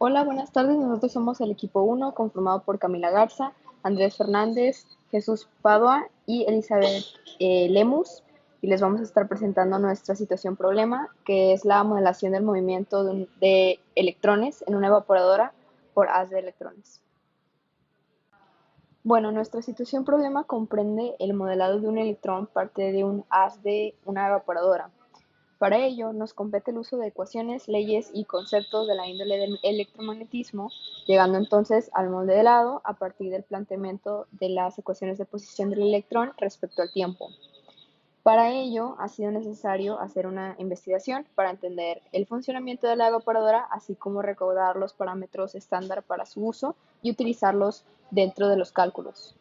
Hola, buenas tardes. Nosotros somos el equipo uno, conformado por Camila Garza, Andrés Fernández, Jesús Padua y Elizabeth Lemus. Y les vamos a estar presentando nuestra situación problema, que es la modelación del movimiento de electrones en una evaporadora por haz de electrones. Bueno, nuestra situación problema comprende el modelado de un electrón parte de un haz de una evaporadora. Para ello, nos compete el uso de ecuaciones, leyes y conceptos de la índole del electromagnetismo, llegando entonces al modelado a partir del planteamiento de las ecuaciones de posición del electrón respecto al tiempo. Para ello, ha sido necesario hacer una investigación para entender el funcionamiento de la evaporadora, así como recaudar los parámetros estándar para su uso y utilizarlos dentro de los cálculos.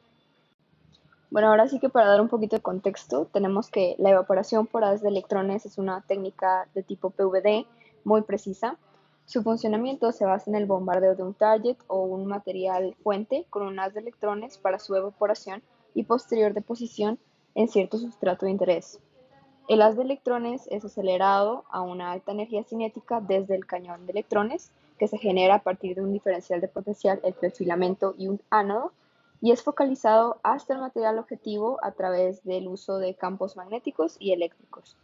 Bueno, ahora sí que para dar un poquito de contexto, tenemos que la evaporación por haz de electrones es una técnica de tipo PVD muy precisa. Su funcionamiento se basa en el bombardeo de un target o un material fuente con un haz de electrones para su evaporación y posterior deposición en cierto sustrato de interés. El haz de electrones es acelerado a una alta energía cinética desde el cañón de electrones, que se genera a partir de un diferencial de potencial entre el filamento y un ánodo, y es focalizado hasta el material objetivo a través del uso de campos magnéticos y eléctricos.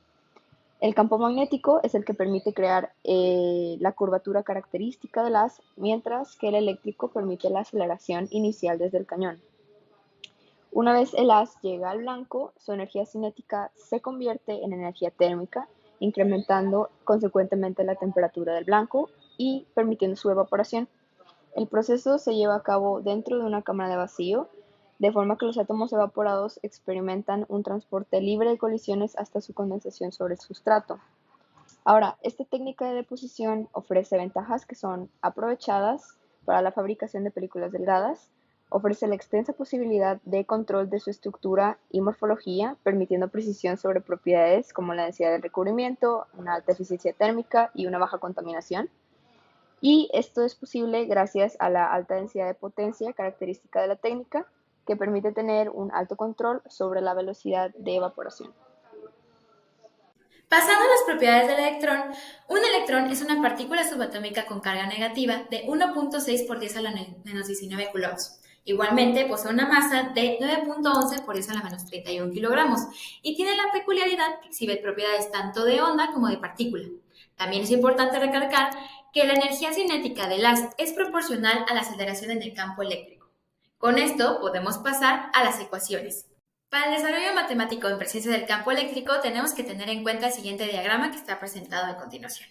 El campo magnético es el que permite crear la curvatura característica del haz, mientras que el eléctrico permite la aceleración inicial desde el cañón. Una vez el haz llega al blanco, su energía cinética se convierte en energía térmica, incrementando consecuentemente la temperatura del blanco y permitiendo su evaporación. El proceso se lleva a cabo dentro de una cámara de vacío, de forma que los átomos evaporados experimentan un transporte libre de colisiones hasta su condensación sobre el sustrato. Ahora, esta técnica de deposición ofrece ventajas que son aprovechadas para la fabricación de películas delgadas, ofrece la extensa posibilidad de control de su estructura y morfología, permitiendo precisión sobre propiedades como la densidad del recubrimiento, una alta eficiencia térmica y una baja contaminación. Y esto es posible gracias a la alta densidad de potencia característica de la técnica, que permite tener un alto control sobre la velocidad de evaporación. Pasando a las propiedades del electrón, un electrón es una partícula subatómica con carga negativa de 1.6 por 10 a la menos 19 coulombs. Igualmente, posee una masa de 9.11 por 10 a la menos 31 kilogramos y tiene la peculiaridad que exhibe propiedades tanto de onda como de partícula. También es importante recalcar que la energía cinética del haz es proporcional a la aceleración en el campo eléctrico. Con esto podemos pasar a las ecuaciones. Para el desarrollo matemático en presencia del campo eléctrico tenemos que tener en cuenta el siguiente diagrama que está presentado a continuación.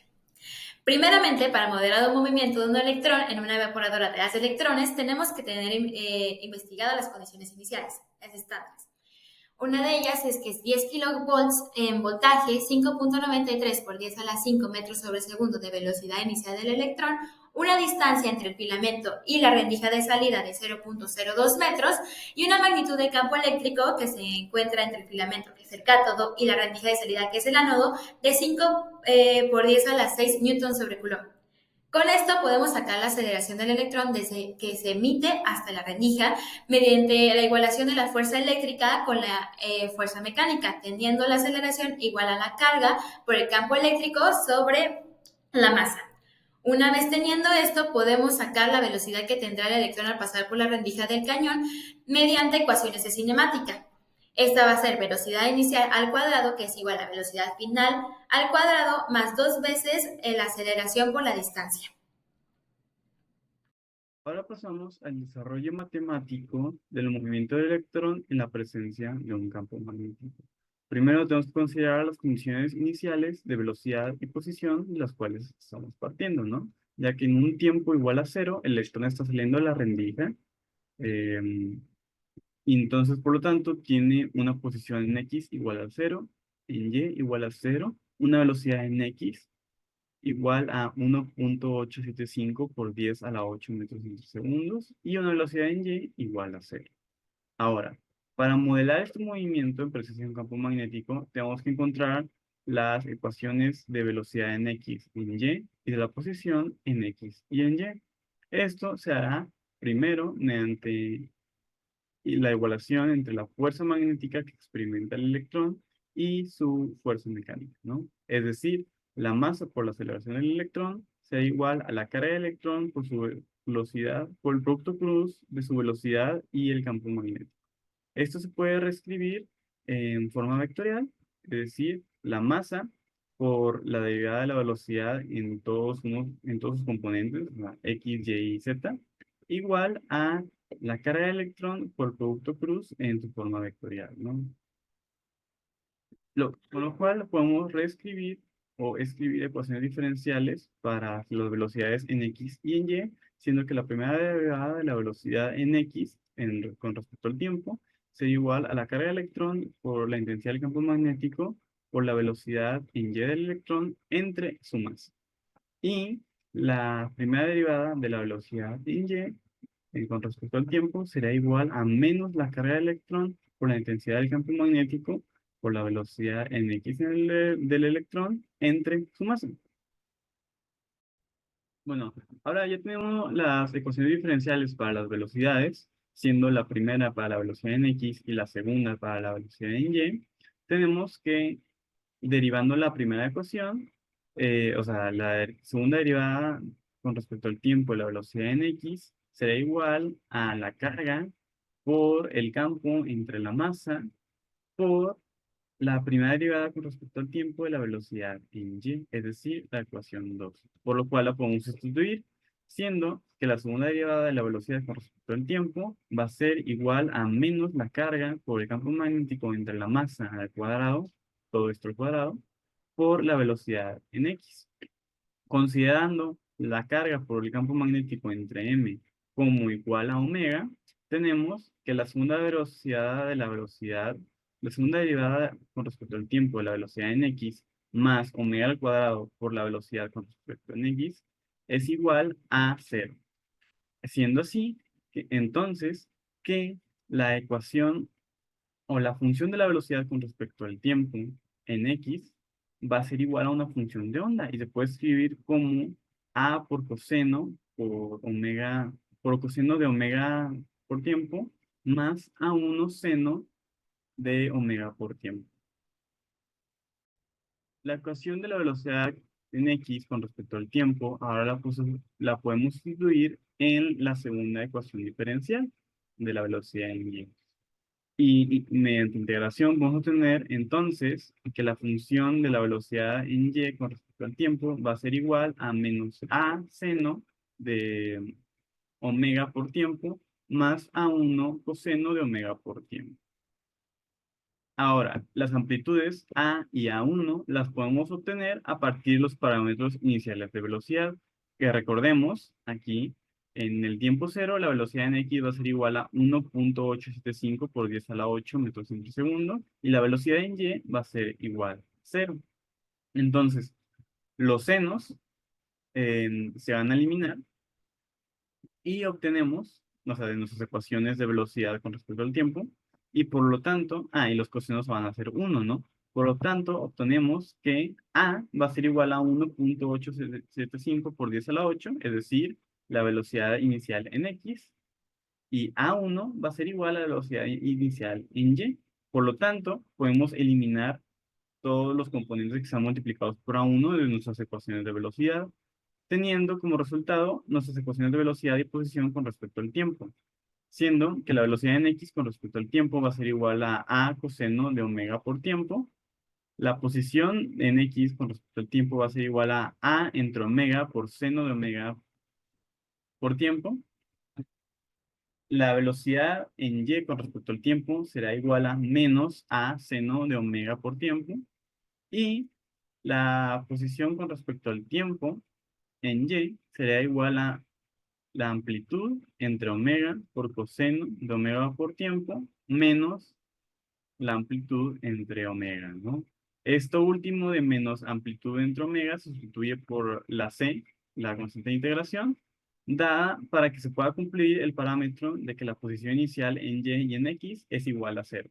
Primeramente, para modelar el movimiento de un electrón en una evaporadora de haz de electrones, tenemos que tener investigadas las condiciones iniciales, las estándares. Una de ellas es que es 10 kilovolts en voltaje, 5.93 por 10 a la 5 metros sobre segundo de velocidad inicial del electrón, una distancia entre el filamento y la rendija de salida de 0.02 metros y una magnitud de campo eléctrico que se encuentra entre el filamento, que es el cátodo, y la rendija de salida, que es el ánodo, de 5 por 10 a la 6 newton sobre coulomb. Con esto podemos sacar la aceleración del electrón desde que se emite hasta la rendija mediante la igualación de la fuerza eléctrica con la fuerza mecánica, teniendo la aceleración igual a la carga por el campo eléctrico sobre la masa. Una vez teniendo esto, podemos sacar la velocidad que tendrá el electrón al pasar por la rendija del cañón mediante ecuaciones de cinemática. Esta va a ser velocidad inicial al cuadrado, que es igual a velocidad final al cuadrado, más 2 veces la aceleración por la distancia. Ahora pasamos al desarrollo matemático del movimiento del electrón en la presencia de un campo magnético. Primero tenemos que considerar las condiciones iniciales de velocidad y posición de las cuales estamos partiendo, ¿no? Ya que en un tiempo igual a cero, el electrón está saliendo de la rendija, eh, y entonces, por lo tanto, tiene una posición en X igual a cero, en Y igual a cero, una velocidad en X igual a 1.875 por 10 a la 8 metros en segundos y una velocidad en Y igual a cero. Ahora, para modelar este movimiento en presencia de un campo magnético, tenemos que encontrar las ecuaciones de velocidad en X y en Y de la posición en X y en Y. Esto se hará primero mediante la igualación entre la fuerza magnética que experimenta el electrón y su fuerza mecánica, ¿no? Es decir, la masa por la aceleración del electrón será igual a la carga de electrón por su velocidad, por el producto cruz de su velocidad y el campo magnético. Esto se puede reescribir en forma vectorial, es decir, la masa por la derivada de la velocidad en todos sus componentes, la x, y y z, igual a la carga de electrón por el producto cruz en su forma vectorial, ¿no? Con lo cual podemos reescribir o escribir ecuaciones diferenciales para las velocidades en x y en y, siendo que la primera derivada de la velocidad en x con respecto al tiempo sería igual a la carga de electrón por la intensidad del campo magnético por la velocidad en y del electrón entre su masa. Y la primera derivada de la velocidad en y con respecto al tiempo será igual a menos la carga de electrón por la intensidad del campo magnético por la velocidad en x del electrón entre su masa. Bueno, ahora ya tenemos las ecuaciones diferenciales para las velocidades, siendo la primera para la velocidad en x y la segunda para la velocidad en y. Tenemos que, derivando la primera ecuación, o sea, la segunda derivada con respecto al tiempo de la velocidad en x será igual a la carga por el campo entre la masa por la primera derivada con respecto al tiempo de la velocidad en y, es decir, la ecuación 2. Por lo cual la podemos sustituir, siendo que la segunda derivada de la velocidad con respecto al tiempo va a ser igual a menos la carga por el campo magnético entre la masa al cuadrado, todo esto al cuadrado, por la velocidad en x. Considerando la carga por el campo magnético entre m como igual a omega, tenemos que la segunda velocidad de la velocidad, la segunda derivada con respecto al tiempo de la velocidad en x más omega al cuadrado por la velocidad con respecto en x es igual a 0. Siendo así, entonces, que la ecuación o la función de la velocidad con respecto al tiempo en x va a ser igual a una función de onda y se puede escribir como a por coseno por omega, por coseno de omega por tiempo más a1 seno de omega por tiempo. La ecuación de la velocidad en x con respecto al tiempo, ahora la podemos sustituir en la segunda ecuación diferencial de la velocidad en y. Y mediante integración vamos a tener entonces que la función de la velocidad en y con respecto al tiempo va a ser igual a menos a seno de omega por tiempo más a1 coseno de omega por tiempo. Ahora, las amplitudes A y A1 las podemos obtener a partir de los parámetros iniciales de velocidad, que recordemos aquí, en el tiempo cero, la velocidad en X va a ser igual a 1.875 por 10 a la 8 metros por segundo, y la velocidad en Y va a ser igual a 0. Entonces, los senos se van a eliminar y obtenemos, o sea, de nuestras ecuaciones de velocidad con respecto al tiempo, y por lo tanto, y los cosenos van a ser 1, ¿no? Por lo tanto, obtenemos que A va a ser igual a 1.875 por 10 a la 8, es decir, la velocidad inicial en X, y A1 va a ser igual a la velocidad inicial en Y. Por lo tanto, podemos eliminar todos los componentes que están multiplicados por A1 de nuestras ecuaciones de velocidad, teniendo como resultado nuestras ecuaciones de velocidad y posición con respecto al tiempo, siendo que la velocidad en x con respecto al tiempo va a ser igual a coseno de omega por tiempo, la posición en x con respecto al tiempo va a ser igual a entre omega por seno de omega por tiempo, la velocidad en y con respecto al tiempo será igual a menos a seno de omega por tiempo, y la posición con respecto al tiempo en y será igual a la amplitud entre omega por coseno de omega por tiempo menos la amplitud entre omega, ¿no? Esto último de menos amplitud entre omega se sustituye por la c, la constante de integración, dada para que se pueda cumplir el parámetro de que la posición inicial en y y en x es igual a 0.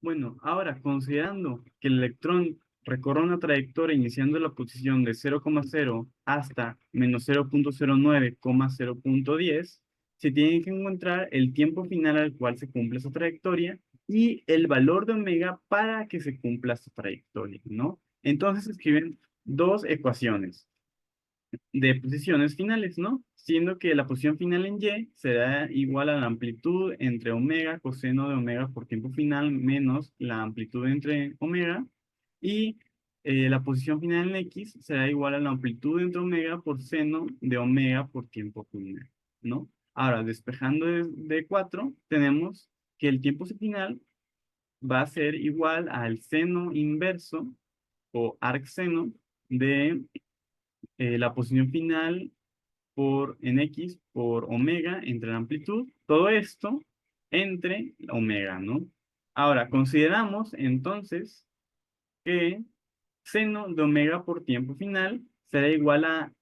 Bueno, ahora considerando que el electrón recorre una trayectoria iniciando la posición de 0,0 hasta menos 0.09,0.10, se tiene que encontrar el tiempo final al cual se cumple esa trayectoria y el valor de omega para que se cumpla esta trayectoria, ¿no? Entonces escriben dos ecuaciones de posiciones finales, ¿no? Siendo que la posición final en Y será igual a la amplitud entre omega coseno de omega por tiempo final menos la amplitud entre omega, y la posición final en X será igual a la amplitud entre omega por seno de omega por tiempo final, ¿no? Ahora, despejando de 4, tenemos que el tiempo final va a ser igual al seno inverso o arcseno de la posición final en X por omega entre la amplitud, todo esto entre omega, ¿no? Ahora, consideramos entonces que seno de omega por tiempo final será igual a,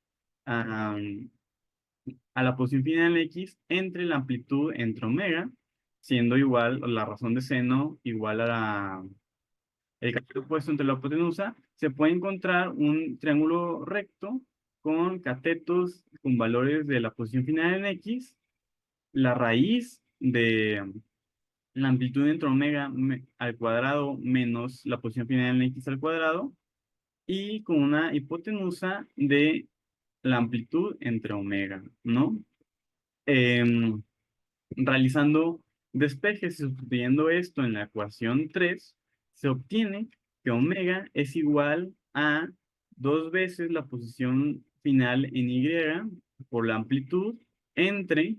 a la posición final en X entre la amplitud entre omega, siendo igual la razón de seno igual a el cateto opuesto entre la hipotenusa. Se puede encontrar un triángulo recto con catetos con valores de la posición final en X, la raíz de la amplitud entre omega al cuadrado menos la posición final en X al cuadrado, y con una hipotenusa de la amplitud entre omega, ¿no? Em, Realizando despejes y sustituyendo esto en la ecuación 3, se obtiene que omega es igual a 2 veces la posición final en Y por la amplitud entre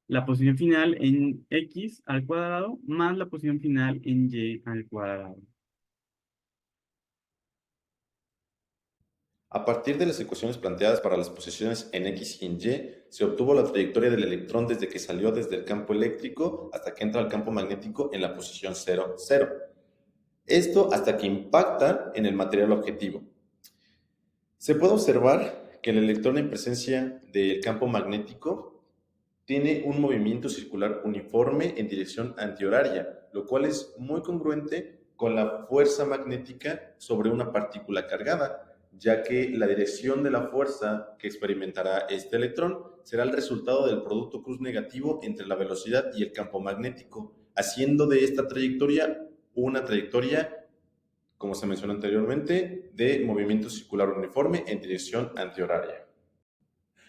la posición final en X al cuadrado más la posición final en Y al cuadrado. A partir de las ecuaciones planteadas para las posiciones en X y en Y, se obtuvo la trayectoria del electrón desde que salió desde el campo eléctrico hasta que entra al campo magnético en la posición 0, 0. Esto hasta que impacta en el material objetivo. Se puede observar que el electrón en presencia del campo magnético tiene un movimiento circular uniforme en dirección antihoraria, lo cual es muy congruente con la fuerza magnética sobre una partícula cargada, ya que la dirección de la fuerza que experimentará este electrón será el resultado del producto cruz negativo entre la velocidad y el campo magnético, haciendo de esta trayectoria una trayectoria, como se mencionó anteriormente, de movimiento circular uniforme en dirección antihoraria.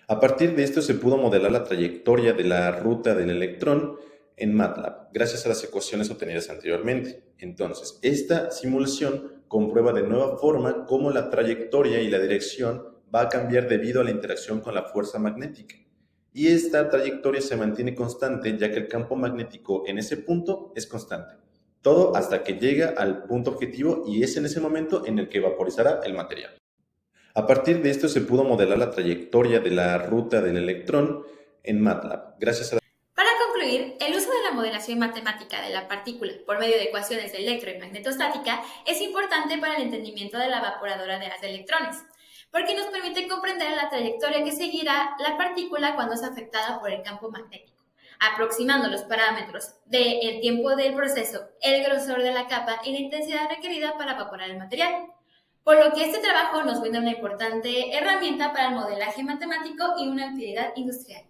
A partir de esto se pudo modelar la trayectoria de la ruta del electrón en MATLAB, gracias a las ecuaciones obtenidas anteriormente. Entonces, esta simulación comprueba de nueva forma cómo la trayectoria y la dirección va a cambiar debido a la interacción con la fuerza magnética. Y esta trayectoria se mantiene constante ya que el campo magnético en ese punto es constante. Todo hasta que llega al punto objetivo y es en ese momento en el que vaporizará el material. A partir de esto se pudo modelar la trayectoria de la ruta del electrón en MATLAB, gracias a... Para concluir, el uso de la modelación matemática de la partícula por medio de ecuaciones de electro y magnetostática es importante para el entendimiento de la evaporadora de haz de electrones, porque nos permite comprender la trayectoria que seguirá la partícula cuando es afectada por el campo magnético, aproximando los parámetros del tiempo del proceso, el grosor de la capa y la intensidad requerida para evaporar el material. Por lo que este trabajo nos brinda una importante herramienta para el modelaje matemático y una utilidad industrial.